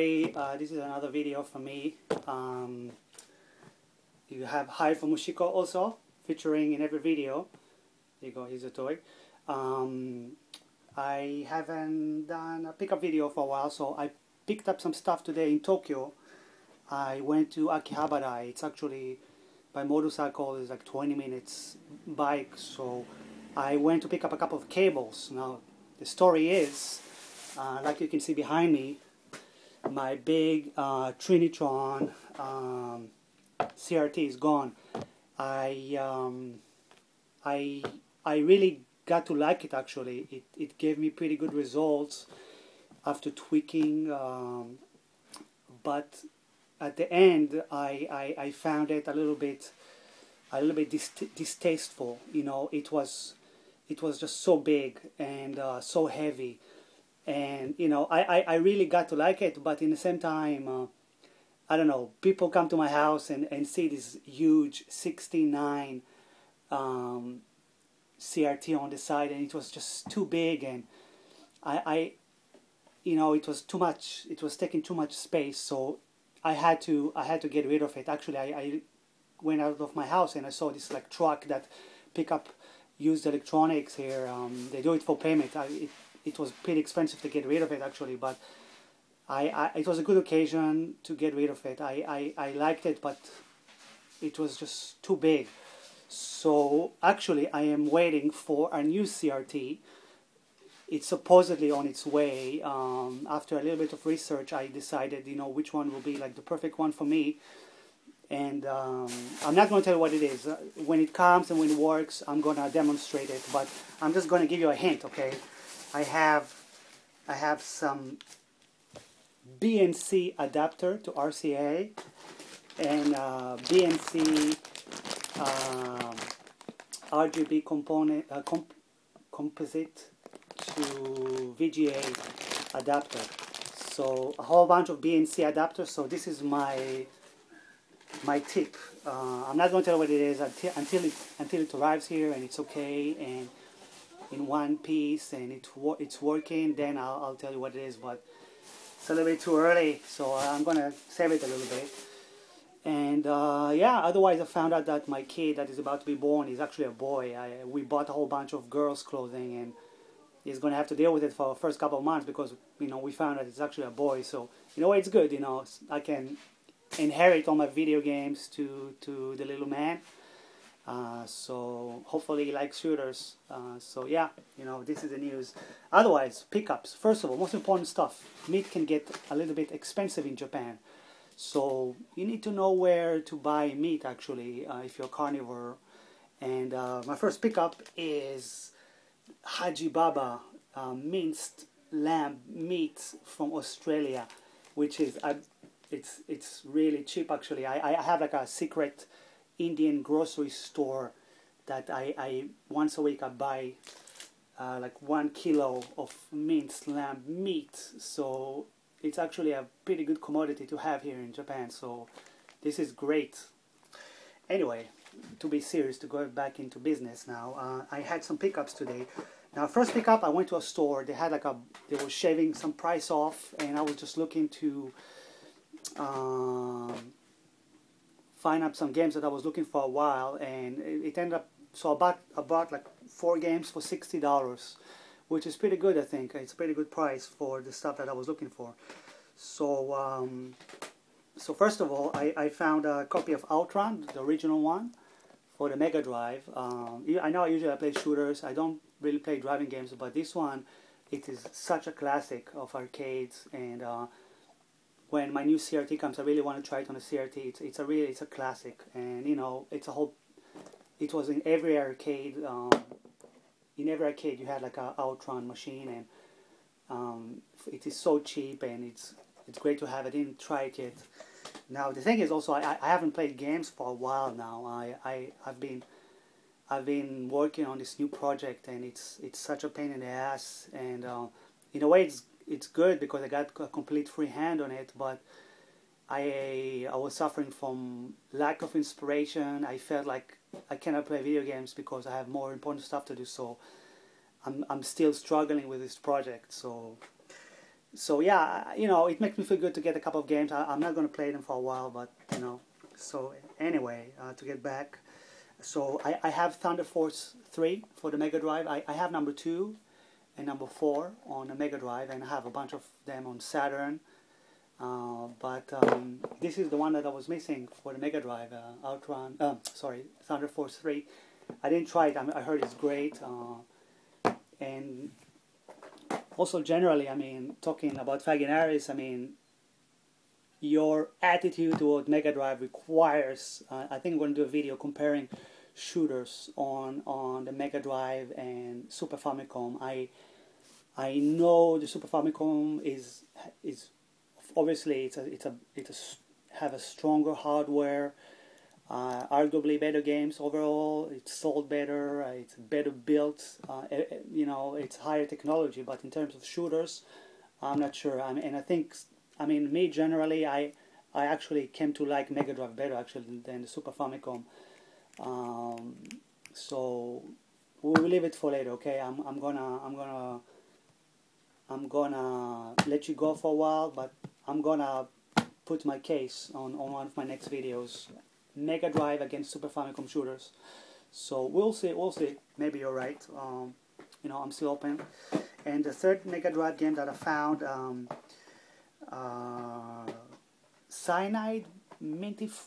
This is another video from me. You have Hi from Mushiko also, featuring in every video. There you go, here's a toy. I haven't done a pickup video for a while, so I picked up some stuff today in Tokyo. I went to Akihabara. It's actually, by motorcycle, it's like 20 minutes bike, so I went to pick up a couple of cables. Now, the story is, like you can see behind me, my big trinitron CRT is gone. I really got to like it actually. It gave me pretty good results after tweaking, but at the end I found it a little bit distasteful. You know, it was just so big and so heavy, and you know, I really got to like it, but in the same time, I don't know, people come to my house and see this huge 69 CRT on the side, and it was just too big, and I you know, it was too much. It was taking too much space, so I had to get rid of it. Actually, I went out of my house and I saw this like truck that pick up used electronics here. They do it for payment. It was pretty expensive to get rid of it actually, but it was a good occasion to get rid of it. I liked it, but it was just too big. So actually I am waiting for a new CRT. It's supposedly on its way. After a little bit of research, I decided, you know, which one will be like the perfect one for me. And I'm not going to tell you what it is. When it comes and when it works, I'm going to demonstrate it. But I'm just going to give you a hint, okay? I have some BNC adapter to RCA and BNC RGB component composite to VGA adapter. So a whole bunch of BNC adapters. So this is my tip. I'm not going to tell you what it is until it arrives here and it's okay and in one piece and it's working. Then I'll tell you what it is. But it's a little bit too early, so I'm gonna save it a little bit. And yeah, otherwise I found out that my kid that is about to be born is actually a boy. We bought a whole bunch of girls' clothing, and he's going to have to deal with it for the first couple of months because, you know, we found that it's actually a boy. So, you know, it's good, you know, I can inherit all my video games to the little man. So hopefully he likes shooters. So yeah, you know, this is the news. Otherwise, pickups. First of all, most important stuff. Meat can get a little bit expensive in Japan. So you need to know where to buy meat actually if you're a carnivore. And my first pickup is Haji Baba minced lamb meat from Australia, which is it's really cheap actually. I have like a secret Indian grocery store that I once a week I buy like 1 kilo of minced lamb meat. So it's actually a pretty good commodity to have here in Japan. So this is great. Anyway, to be serious, to go back into business now, I had some pickups today. Now, first pickup, I went to a store. They had like they were shaving some price off, and I was just looking to find out some games that I was looking for a while, and it ended up. So I bought like 4 games for $60, which is pretty good. I think it's a pretty good price for the stuff that I was looking for. So so first of all, I found a copy of Outrun, the original one, for the Mega Drive. I know I play shooters. I don't really play driving games, but this one, it is such a classic of arcades. And when my new CRT comes, I really want to try it on a CRT. It's a classic, and you know, it was in every arcade. In every arcade, you had like a Outrun machine, and it is so cheap, and it's great to have it. I didn't try it yet. Now the thing is also, I haven't played games for a while now. I've been working on this new project, and it's such a pain in the ass. And in a way, it's good because I got a complete free hand on it. But I was suffering from lack of inspiration. I felt like I cannot play video games because I have more important stuff to do. So I'm still struggling with this project. So So yeah, you know, it makes me feel good to get a couple of games. I'm not going to play them for a while, but you know. So anyway, to get back, so I have Thunder Force 3 for the Mega Drive. I have number 2 and number 4 on the Mega Drive, and I have a bunch of them on Saturn. But this is the one that I was missing for the Mega Drive, Outrun. Sorry, Thunder Force 3. I didn't try it. I heard it's great, and also generally, I mean, talking about Faginaris, I mean, your attitude toward Mega Drive requires. I think I'm going to do a video comparing shooters on the Mega Drive and Super Famicom. I know the Super Famicom is obviously it's have a stronger hardware, arguably better games overall. It's sold better. It's better built. You know, it's higher technology. But in terms of shooters, I'm not sure. I mean, and I think, I mean, me generally, I actually came to like Mega Drive better actually than the Super Famicom. So we'll leave it for later. Okay, I'm gonna let you go for a while, but I'm gonna put my case on one of my next videos, Mega Drive against Super Famicom shooters. So we'll see. Maybe you're right. You know, I'm still open. And the third Mega Drive game that I found, Cyanide Mints,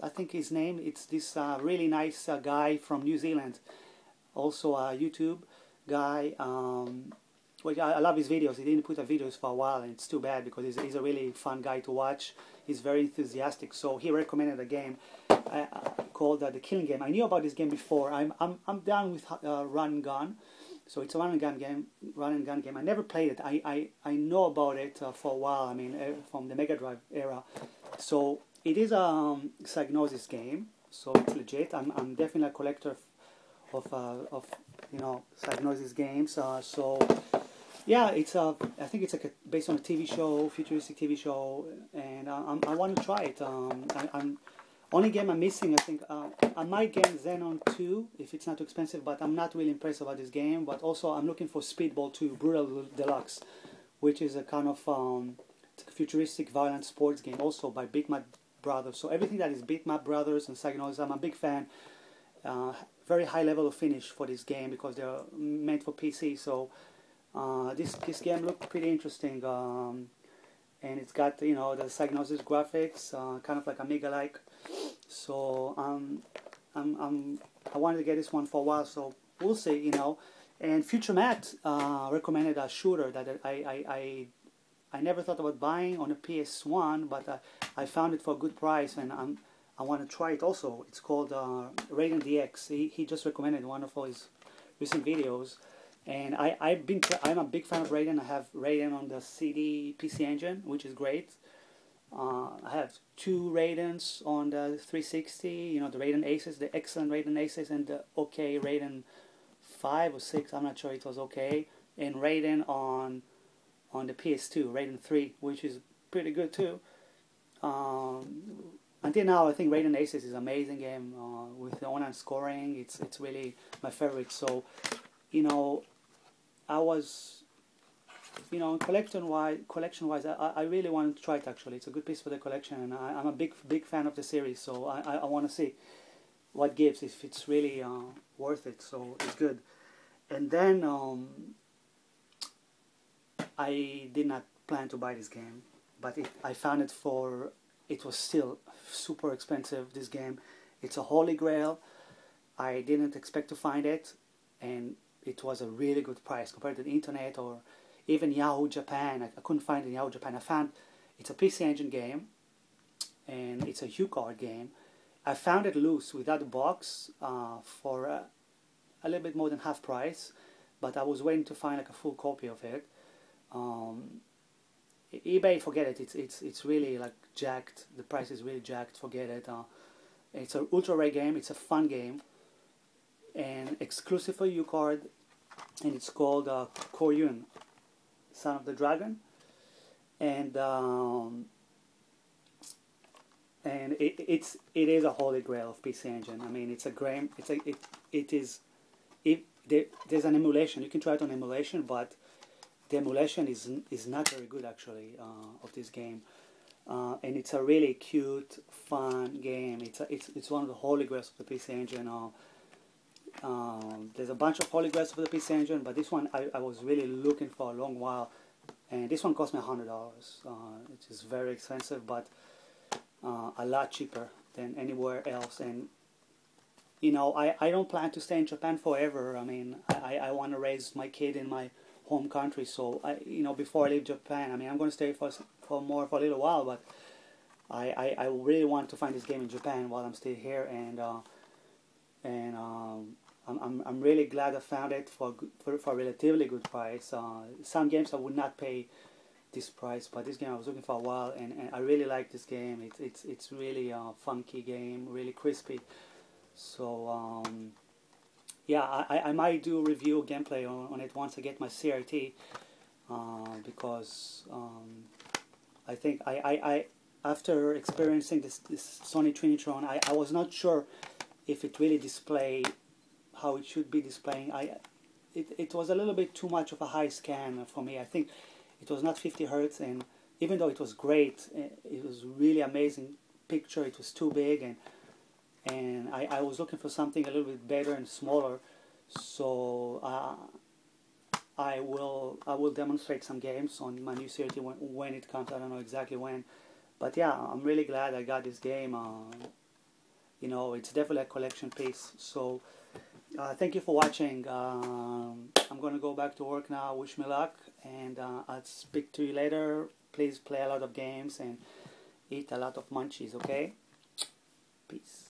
I think his name. It's this really nice guy from New Zealand, also a YouTube guy. Well, I love his videos. He didn't put up videos for a while, and it's too bad because he's a really fun guy to watch. He's very enthusiastic. So he recommended a game called The Killing Game. I knew about this game before. I'm down with Run and Gun. So it's a run and gun game. I never played it. I know about it for a while. I mean, from the Mega Drive era. So it is a Psygnosis game. So it's legit. I'm definitely a collector of you know, Psygnosis games. So yeah, it's I think it's like based on a TV show, futuristic TV show, and I want to try it. I'm only game I'm missing, I think, I might get Xenon 2 if it's not too expensive, but I'm not really impressed about this game. But also I'm looking for Speedball 2, Brutal Deluxe, which is a kind of futuristic violent sports game, also by Bitmap Brothers. So everything that is Bitmap Brothers and Psygnosis, I'm a big fan. Very high level of finish for this game because they're meant for PC. So this game looked pretty interesting, and it's got, you know, the Psygnosis graphics, kind of like Amiga-like. So I wanted to get this one for a while. So we'll see, you know. And Future Matt recommended a shooter that I never thought about buying on a PS1, but I found it for a good price, and I want to try it also. It's called Raiden DX. He just recommended one of his recent videos, and I'm a big fan of Raiden. I have Raiden on the CD PC Engine, which is great. I have 2 Raidens on the 360. You know, the Raiden Aces, the excellent Raiden Aces, and the okay Raiden 5 or 6. I'm not sure it was okay. And Raiden on the PS2, Raiden 3, which is pretty good too. Until now, I think Raiden Aces is an amazing game with the online scoring. It's really my favorite. So, you know, I was, you know, collection wise, I really wanted to try it. Actually, it's a good piece for the collection, and I'm a big fan of the series. So I want to see what gives, if it's really worth it. So it's good. And then I did not plan to buy this game, but I found it for. It was still super expensive, this game. It's a holy grail. I didn't expect to find it, and it was a really good price compared to the internet or even Yahoo Japan. I couldn't find it in Yahoo Japan. I found it's a PC Engine game, and it's a HuCard game. I found it loose without the box for a little bit more than half price, but I was waiting to find like a full copy of it. eBay, forget it. It's really like jacked. The price is really jacked. Forget it. It's an ultra rare game. It's a fun game, and exclusive for UCard, and it's called Koryun, Son of the Dragon, and it is a holy grail of PC Engine. I mean, it's a game. It is. there's an emulation. You can try it on emulation, but the emulation is not very good actually of this game. And it's a really cute, fun game. It's one of the holy grails of the PC Engine. There's a bunch of holy grails for the PC Engine, but this one I was really looking for a long while, and this one cost me $100, which is very expensive, but a lot cheaper than anywhere else. And you know, I don't plan to stay in Japan forever. I mean, I want to raise my kid in my home country, so you know, before I leave Japan, I mean, I'm going to stay for a little while, but I really want to find this game in Japan while I'm still here, and I'm really glad I found it for a relatively good price. Some games I would not pay this price, but this game I was looking for a while, and I really like this game. It's really a funky game, really crispy. So yeah, I might do review gameplay on it once I get my CRT, because I think I after experiencing this Sony Trinitron, I was not sure if it really displayed how it should be displaying. It was a little bit too much of a high scan for me. I think it was not 50 Hertz, and even though it was great, it was really amazing picture, it was too big, and I was looking for something a little bit better and smaller. So I will demonstrate some games on my new CRT when it comes. I don't know exactly when, but yeah, I'm really glad I got this game. You know, it's definitely a collection piece. So thank you for watching. I'm gonna go back to work now. Wish me luck, and I'll speak to you later. Please play a lot of games and eat a lot of munchies, okay? Peace.